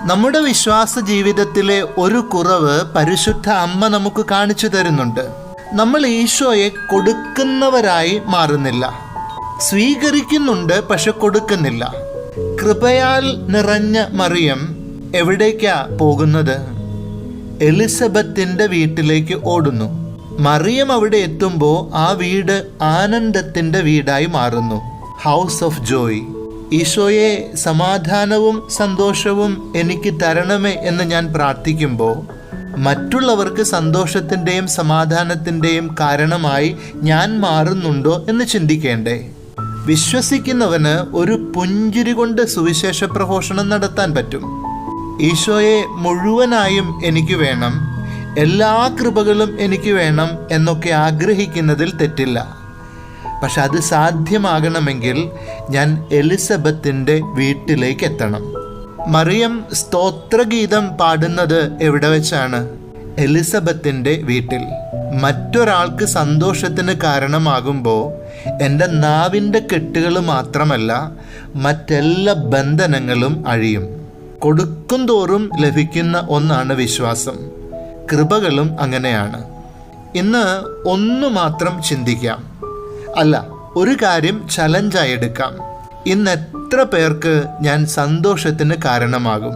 നമ്മുടെ വിശ്വാസ ജീവിതത്തിലെ ഒരു കുറവ് പരിശുദ്ധ അമ്മ നമുക്ക് കാണിച്ചു തരുന്നുണ്ട്. നമ്മൾ ഈശോയെ കൊടുക്കുന്നവരായി മാറുന്നില്ല. സ്വീകരിക്കുന്നുണ്ട്, പക്ഷെ കൊടുക്കുന്നില്ല. കൃപയാൽ നിറഞ്ഞ മറിയം എവിടേക്കാ പോകുന്നത്? എലിസബത്തിന്റെ വീട്ടിലേക്ക് ഓടുന്നു. മറിയം അവിടെ എത്തുമ്പോൾ ആ വീട് ആനന്ദത്തിന്റെ വീടായി മാറുന്നു. House of Joy. ഈശോയെ സമാധാനവും സന്തോഷവും എനിക്ക് തരണമേ എന്ന് ഞാൻ പ്രാർത്ഥിക്കുമ്പോൾ മറ്റുള്ളവർക്ക് സന്തോഷത്തിൻ്റെയും സമാധാനത്തിൻ്റെയും കാരണമായി ഞാൻ മാറുന്നുണ്ടോ എന്ന് ചിന്തിക്കേണ്ടേ? വിശ്വസിക്കുന്നവന് ഒരു പുഞ്ചിരി കൊണ്ട് സുവിശേഷ പ്രഘോഷണം നടത്താൻ പറ്റും. ഈശോയെ മുഴുവനായും എനിക്ക് വേണം, എല്ലാ കൃപകളും എനിക്ക് വേണം എന്നൊക്കെ ആഗ്രഹിക്കുന്നതിൽ തെറ്റില്ല. പക്ഷെ അത് സാധ്യമാകണമെങ്കിൽ ഞാൻ എലിസബത്തിൻ്റെ വീട്ടിലേക്ക് എത്തണം. മറിയം സ്തോത്രഗീതം പാടുന്നത് എവിടെ വെച്ചാണ്? എലിസബത്തിൻ്റെ വീട്ടിൽ. മറ്റൊരാൾക്ക് സന്തോഷത്തിന് കാരണമാകുമ്പോൾ എൻ്റെ നാവിൻ്റെ കെട്ടുകൾ മാത്രമല്ല, മറ്റെല്ലാ ബന്ധനങ്ങളും അഴിയും. കൊടുക്കും തോറും ലഭിക്കുന്ന ഒന്നാണ് വിശ്വാസം. കൃപകളും അങ്ങനെയാണ്. ഇന്ന് ഒന്നു മാത്രം ചിന്തിക്കാം, അല്ല ഒരു കാര്യം ചലഞ്ചായി എടുക്കാം. ഇന്ന് എത്ര പേർക്ക് ഞാൻ സന്തോഷത്തിന് കാരണമാകും?